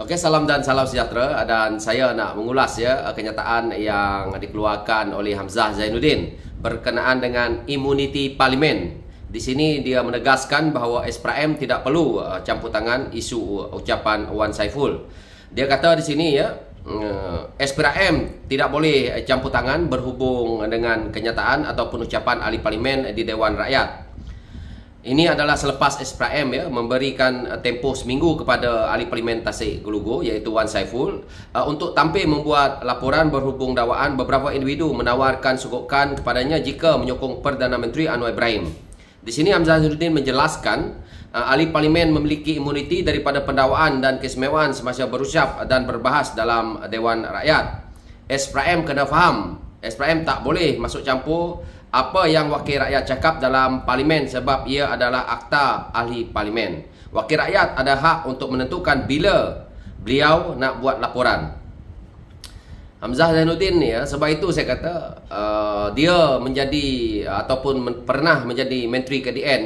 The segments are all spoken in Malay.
Oke, salam dan salam sejahtera, dan saya nak mengulas kenyataan yang dikeluarkan oleh Hamzah Zainuddin berkenaan dengan imuniti parlimen. Di sini dia menegaskan bahawa SPRM tidak perlu campur tangan isu ucapan Wan Saiful. Dia kata di sini SPRM tidak boleh campur tangan berhubung dengan kenyataan ataupun ucapan ahli parlimen di Dewan Rakyat. Ini adalah selepas SPRM memberikan tempoh seminggu kepada ahli parlimen Tasik Gelugur iaitu Wan Saiful untuk tampil membuat laporan berhubung dakwaan beberapa individu menawarkan sogokan kepadanya jika menyokong Perdana Menteri Anwar Ibrahim. Di sini Hamzah Zainuddin menjelaskan ahli parlimen memiliki imuniti daripada pendakwaan dan keistimewaan semasa berucap dan berbahas dalam Dewan Rakyat. SPRM kena faham, SPRM tak boleh masuk campur apa yang wakil rakyat cakap dalam parlimen sebab ia adalah akta ahli parlimen. Wakil rakyat ada hak untuk menentukan bila beliau nak buat laporan. Hamzah Zainuddin ni sebab itu saya kata dia menjadi ataupun pernah menjadi Menteri KDN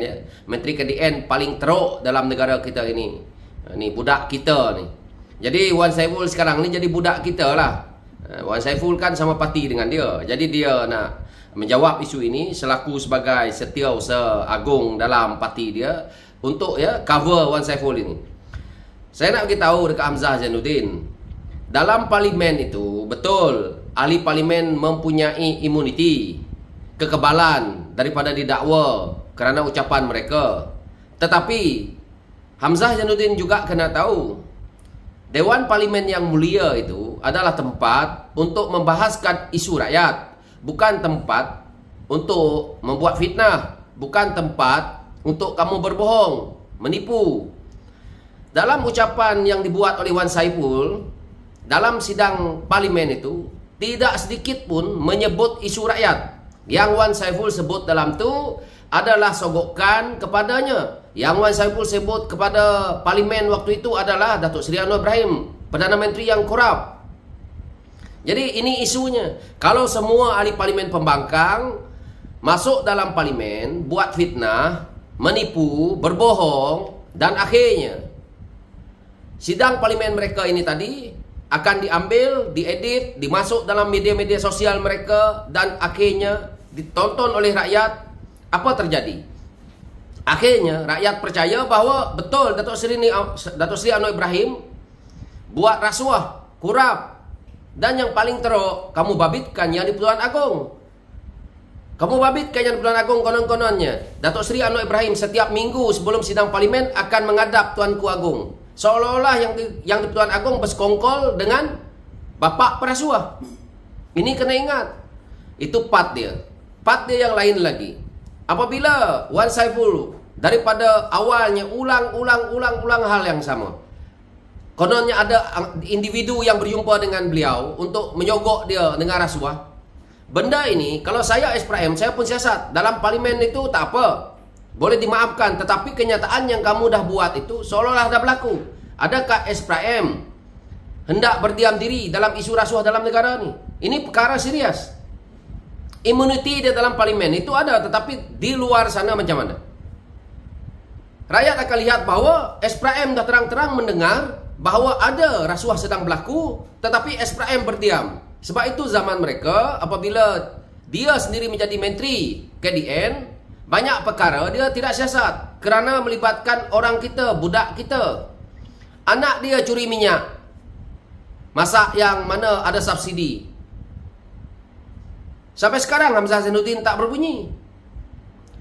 Menteri KDN paling teruk dalam negara kita ini. Ni budak kita ni. Jadi Wan Saiful sekarang ni jadi budak kita lah. Wan Saiful kan sama parti dengan dia. Jadi dia nak menjawab isu ini selaku sebagai setiausaha agung dalam parti dia untuk cover Wan Saiful ini. Saya nak beritahu dekat Hamzah Zainuddin, dalam parlimen itu betul ahli parlimen mempunyai imuniti, kekebalan daripada didakwa kerana ucapan mereka. Tetapi Hamzah Zainuddin juga kena tahu Dewan Parlimen yang mulia itu adalah tempat untuk membahaskan isu rakyat, bukan tempat untuk membuat fitnah, bukan tempat untuk kamu berbohong, menipu. Dalam ucapan yang dibuat oleh Wan Saiful dalam sidang parlimen itu tidak sedikit pun menyebut isu rakyat. Yang Wan Saiful sebut dalam tu adalah sogokan kepadanya. Yang Wan Saiful sebut kepada parlimen waktu itu adalah Datuk Seri Anwar Ibrahim, Perdana Menteri yang korup. Jadi ini isunya. Kalau semua ahli parlimen pembangkang masuk dalam parlimen, buat fitnah, menipu, berbohong, dan akhirnya sidang parlimen mereka ini tadi akan diambil, diedit, dimasuk dalam media-media sosial mereka, dan akhirnya ditonton oleh rakyat. Apa terjadi? Akhirnya rakyat percaya bahawa betul Datuk Seri Anwar Ibrahim buat rasuah, korup. Dan yang paling teruk, kamu babitkan yang di-Pertuan Agong. Kamu babitkan yang di-Pertuan Agong konon-kononnya Datuk Seri Anwar Ibrahim setiap minggu sebelum sidang parlimen akan menghadap Tuanku Agong. Seolah-olah yang di-Pertuan Agong bersekongkol dengan bapa perasuah. Ini kena ingat. Itu part dia. Part dia yang lain lagi. Apabila Wan Saiful daripada awalnya ulang hal yang sama. Kononnya ada individu yang berjumpa dengan beliau untuk menyogok dia dengan rasuah. Benda ini, kalau saya SPRM, saya pun siasat. Dalam parlimen itu tak apa, boleh dimaafkan. Tetapi kenyataan yang kamu dah buat itu seolah-olah dah berlaku. Adakah SPRM hendak berdiam diri dalam isu rasuah dalam negara ni? Ini perkara serius. Imuniti dia dalam parlimen itu ada, tetapi di luar sana macam mana? Rakyat akan lihat bahawa SPRM dah terang-terang mendengar bahawa ada rasuah sedang berlaku, tetapi SPRM berdiam. Sebab itu zaman mereka, apabila dia sendiri menjadi Menteri KDN, banyak perkara dia tidak siasat kerana melibatkan orang kita, budak kita. Anak dia curi minyak, masak yang mana ada subsidi. Sampai sekarang Hamzah Zainuddin tak berbunyi.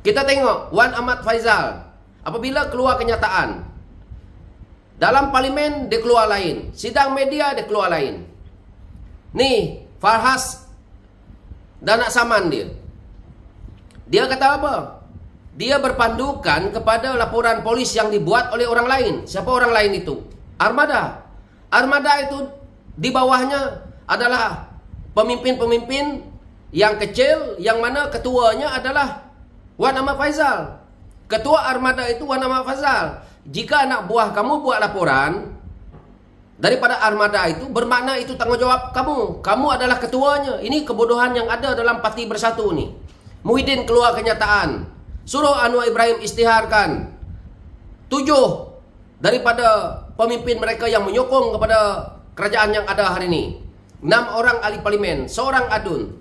Kita tengok Wan Ahmad Faizal, apabila keluar kenyataan, dalam parlimen dia keluar lain, sidang media dia keluar lain. Ni Farhas dan nak saman dia. Dia kata apa? Dia berpandukan kepada laporan polis yang dibuat oleh orang lain. Siapa orang lain itu? Armada. Armada itu di bawahnya adalah pemimpin-pemimpin yang kecil, yang mana ketuanya adalah Wan Ahmad Faizal. Ketua Armada itu Wan Ahmad Faizal. Jika anak buah kamu buat laporan daripada armada itu, bermakna itu tanggungjawab kamu. Kamu adalah ketuanya. Ini kebodohan yang ada dalam Parti Bersatu ni. Muhyiddin keluar kenyataan, suruh Anwar Ibrahim isytiharkan 7 daripada pemimpin mereka yang menyokong kepada kerajaan yang ada hari ini. 6 orang ahli parlimen, seorang adun.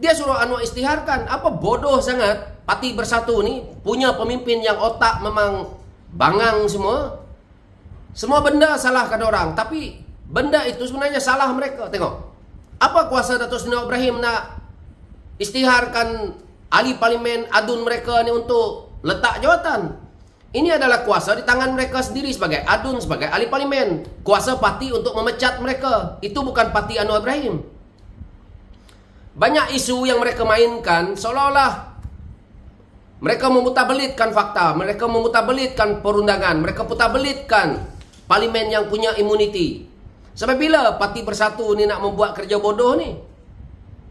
Dia suruh Anwar isytiharkan. Apa bodoh sangat Parti Bersatu ni punya pemimpin yang otak memang bangang semua. Semua benda salahkan orang, tapi benda itu sebenarnya salah mereka. Tengok. Apa kuasa Datuk Seri Ibrahim nak isytiharkan ahli parlimen adun mereka ni untuk letak jawatan? Ini adalah kuasa di tangan mereka sendiri sebagai adun, sebagai ahli parlimen. Kuasa parti untuk memecat mereka. Itu bukan parti Anwar Ibrahim. Banyak isu yang mereka mainkan seolah-olah mereka memutabelitkan fakta, mereka memutabelitkan perundangan, mereka putabelitkan parlimen yang punya imuniti. Sampai bila Parti Bersatu ni nak membuat kerja bodoh ni?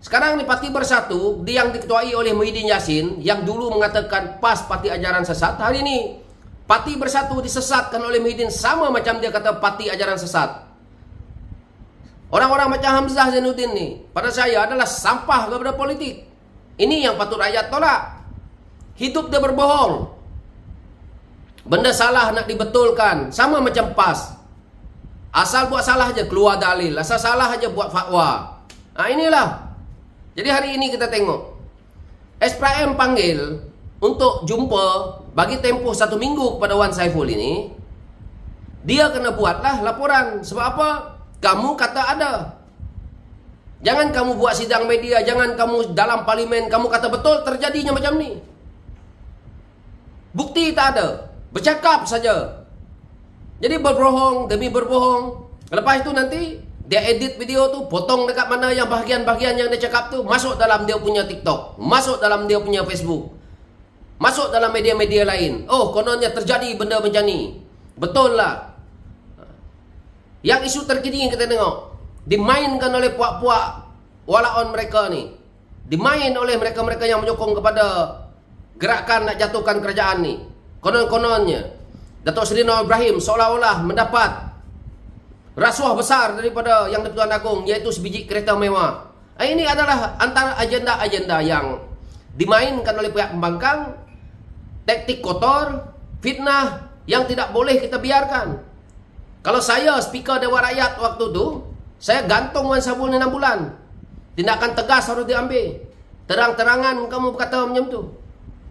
Sekarang ni Parti Bersatu yang diketuai oleh Muhyiddin Yassin yang dulu mengatakan PAS parti ajaran sesat, hari ini Parti Bersatu disesatkan oleh Muhyiddin sama macam dia kata parti ajaran sesat. Orang-orang macam Hamzah Zainuddin ni pada saya adalah sampah kepada politik. Ini yang patut rakyat tolak. Hidup dia berbohong. Benda salah nak dibetulkan. Sama macam PAS. Asal buat salah aja keluar dalil. Asal salah aja buat fatwa. Nah inilah. Jadi hari ini kita tengok. SPRM panggil untuk jumpa bagi tempoh 1 minggu kepada Wan Saiful ini. Dia kena buatlah laporan. Sebab apa? Kamu kata ada. Jangan kamu buat sidang media. Jangan kamu dalam parlimen kamu kata betul terjadinya macam ni. Bukti tak ada. Bercakap saja. Jadi berbohong demi berbohong. Lepas itu nanti dia edit video tu, potong dekat mana yang bahagian-bahagian yang dia cakap tu, masuk dalam dia punya TikTok, masuk dalam dia punya Facebook, masuk dalam media-media lain. Oh, kononnya terjadi benda macam ni. Betul lah. Yang isu terkini kita tengok dimainkan oleh puak-puak walaon mereka ni. Dimain oleh mereka-mereka yang menyokong kepada gerakan nak jatuhkan kerajaan ni. Konon-kononnya Datuk Seri Anwar Ibrahim seolah-olah mendapat rasuah besar daripada Yang di-Pertuan Agong, iaitu sebiji kereta mewah. Ini adalah antara agenda-agenda yang dimainkan oleh pihak pembangkang. Taktik kotor, fitnah yang tidak boleh kita biarkan. Kalau saya speaker Dewan Rakyat waktu tu, saya gantung Wan Saiful 6 bulan. Tindakan tegas harus diambil. Terang-terangan kamu berkata macam tu.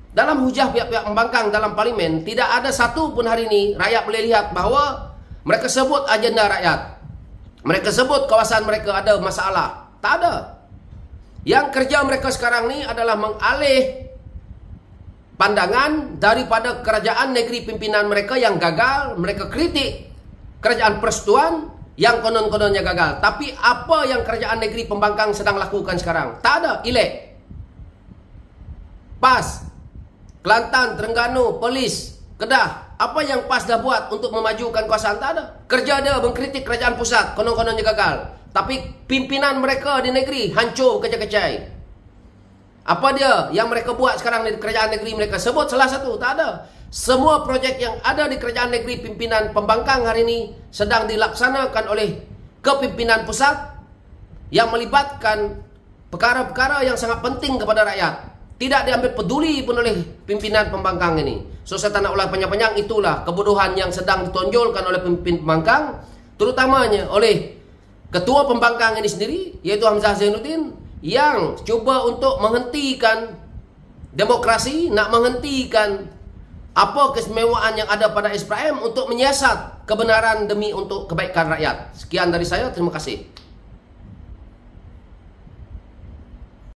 Dalam hujah pihak-pihak pembangkang dalam parlimen, tidak ada satu pun hari ini rakyat boleh lihat bahawa mereka sebut agenda rakyat. Mereka sebut kawasan mereka ada masalah. Tak ada. Yang kerja mereka sekarang ni adalah mengalih pandangan daripada kerajaan negeri pimpinan mereka yang gagal. Mereka kritik kerajaan persekutuan yang konon-kononnya gagal. Tapi apa yang kerajaan negeri pembangkang sedang lakukan sekarang? Tak ada. Elek. PAS, Kelantan, Terengganu, Perlis, Kedah. Apa yang PAS dah buat untuk memajukan kuasaan? Tak ada. Kerja dia mengkritik kerajaan pusat, konon-kononnya gagal. Tapi pimpinan mereka di negeri hancur kecai-kecai. Apa dia yang mereka buat sekarang di kerajaan negeri mereka? Sebut salah satu. Tak ada. Semua projek yang ada di kerajaan negeri pimpinan pembangkang hari ini sedang dilaksanakan oleh kepimpinan pusat yang melibatkan perkara-perkara yang sangat penting kepada rakyat. Tidak diambil peduli pun oleh pimpinan pembangkang ini. So saya tak nak ulang panjang-panjang, itulah kebodohan yang sedang ditonjolkan oleh pemimpin pembangkang, terutamanya oleh ketua pembangkang ini sendiri, iaitu Hamzah Zainuddin, yang cuba untuk menghentikan demokrasi, nak menghentikan apa keistimewaan yang ada pada SPRM untuk menyiasat kebenaran demi untuk kebaikan rakyat. Sekian dari saya, terima kasih.